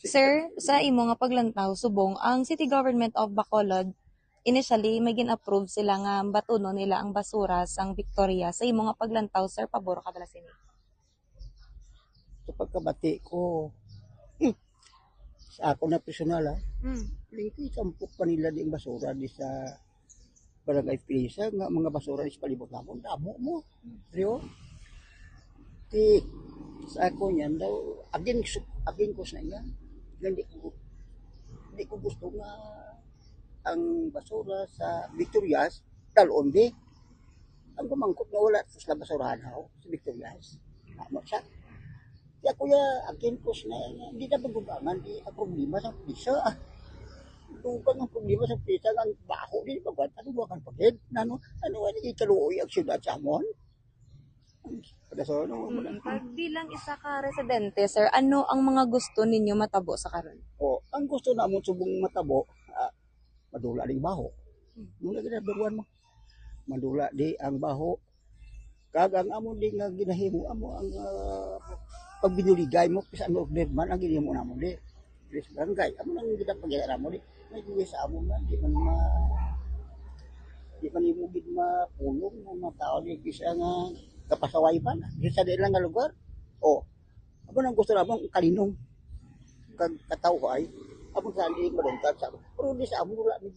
Sir, sa imo nga paglantaw subong ang City Government of Bacolod initially may gin-approve sila nga batuno nila ang basura sang Victoria. Sa imo nga paglantaw sir, pabor ka bala sini? Sa pagkabati ko, hmm, sa ako na personal Mm. lingki sampok pa nila di basura di sa barangay Pisa nga mga basura di sa palibot namon. Damo mo. Rio, ti sa ako niyan daw, agin ko sa niya. Hindi ko gusto nga ang basura sa Victorias, dalon di. Ang kumangkot nga wala sa basurahan ako sa Victorias. Tama siya. Kaya kuya, agin ko na hindi na magubangan di ang problema sa pisa. Dugan ang problema sa pisa ng baho di ba? Ano ba kan pagid? Ano ani ikaluoy ang siyudad sa amon? Pada sa ano mo Pag bilang isa ka residente, sir, ano ang mga gusto ninyo matabo sa karon? o ang gusto namon subong matabo, madula ding baho. Muna ginaduruan mo. Madula di ang baho. Kag ang amon di nga ginahimo amo ang pag binuligay mo pisa ano man ang ginahimo namon di. Di sa barangay amo nang gidapagyan mo di. May duwi sa amon man di man imo gid mapulong ng mga tao di bisa nga kapasaway pa na. Di sa lang nga lugar. O, amo nang gusto namon kalinong kag kataw ko ay amo sa di madungkad sa pero di sa amo wala ni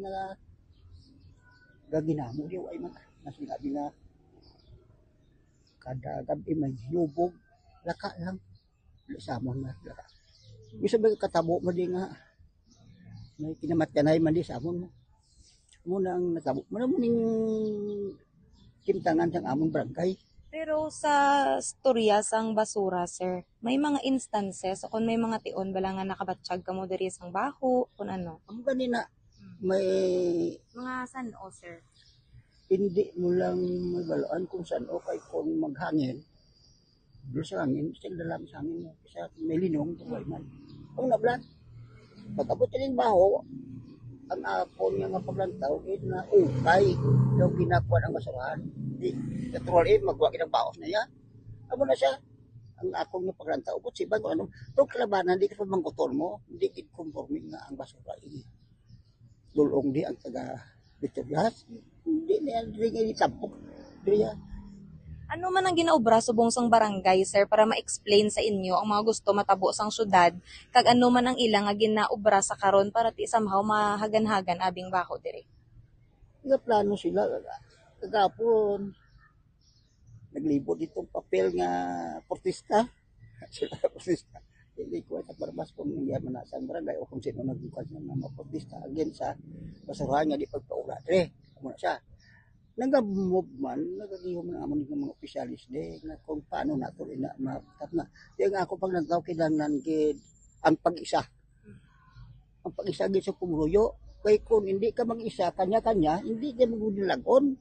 nga gaginamo di ay man na sinabi nga kada gabi may lubog laka lang sa amon na laka bisa ba katabo mo di nga may kinamatyanay man di sa amon mo nang natabo mo na mo ning kimtangan sang amon barangay. Pero sa storya sang basura, sir, may mga instances o kung may mga tion bala nga nakabatsyag ka mo diri sang baho, kung ano. Amo ganina may Mga san-o, sir? hindi mo lang mabalaan kung saan o kay kung maghangin doon sa hangin sa dalam sa hangin mo sa may linong tuway man ang nablan pagkabot ning baho ang akon nga paglantaw na ukay daw ginakuha ng basurahan di natural magwa kinang baos na yan amo na siya ang akong nga paglantaw but si bago ano pero kalabanan di ka pa mangkotol mo hindi kid conforming nga ang basura ini dulong di ang taga Victorias hindi na yan rin nga itapok di yan. Ano man ang ginaobra subong sang barangay, sir, para ma-explain sa inyo ang mga gusto matabo sang syudad, kag ano man ang ilang nga ginaobra sa karon para ti somehow mahagan-hagan abing baho diri. Nga plano sila kagapon naglibot itong papel nga portista sila portista hindi ko sa barbas kung hindi man sa barangay o kung sino nagbukas ng mga portista again sa basurahan nga di pagpaula muna siya nag-move man nagagihom man amon ng mga opisyalis de na kung paano nato ina makat na di nga ako pag nagtaw kinahanglan gid ang pag-isa gid sa pumuluyo kay kung hindi ka mag-isa kanya-kanya hindi ka magudulagon.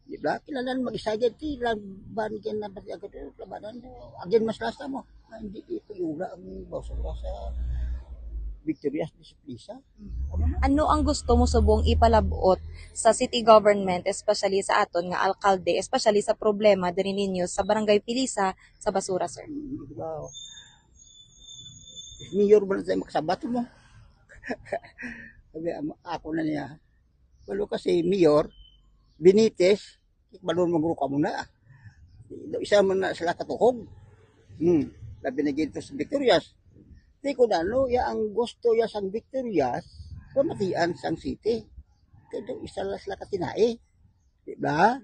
Di ba? Kailangan mag-isa dyan, laban dyan na pati agad labanan mo. Again, mas lasta mo. Hindi ito yung ang basura sa Victoria's Disciplisa. Ano ang gusto mo subong ipalabot sa city government, especially sa aton nga alkalde, especially sa problema diri ninyo sa Barangay Pilisa sa basura, sir? Di ba? Mayor ba na tayo makasabat mo? Sabi, ako na niya. Walo kasi Mayor, Benitez, balon magruka mo na. Isa man na sila katuhog. Labi na ginto sa Victorias. Di ko na, no, ya ang gusto ya sang Victorias, pamatian sang city. Kaya isa lang sila katinae. Diba?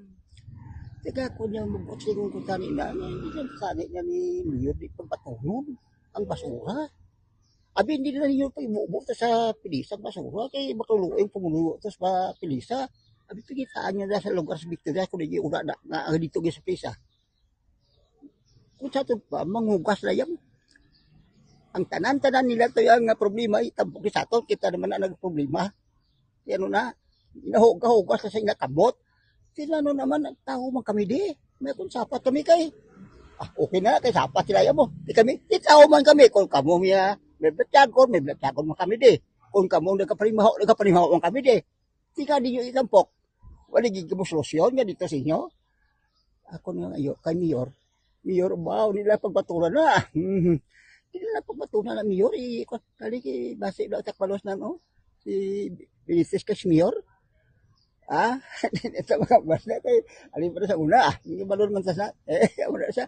Teka, kung niya mabuksing kung kanina, hindi lang sani niya ni Mayor, di pagpatunog ang basura. Abi, hindi na ninyo pa imubo sa Pilisa ang basura, kaya makuluin pumunulo sa Pilisa. Abi, pigitaan nyo na sa lugar sa Victoria, kung hindi una na nga dito sa Pilisa. Kung sa ito pa, manghugas na yan. Ang tanan-tanan nila ito yung problema, itambok sa ito, kita naman na nagproblema. Yan na, inahugas na sa inakamot. Sila naman, tao man kami di. May kung sapat kami kay. Okay na, kay sapat sila yan mo. Di kami, di tao man kami. Kung kamo miya, may blatyagon man kami di. Kung kamo nagkapanimaho man kami di. Di ka di nyo itampok. Wala gigibos solusyon nga dito sa inyo. Ako na ayo, kay Mayor. Mayor, wow, nila pagpatulan na. Hindi na pagpatunan na mayor, kali base lang takpalos na, no? Si Benitez Cashmere. Ah, ito mga basta kay alin pa sa una, hindi balon man sa sa, wala siya.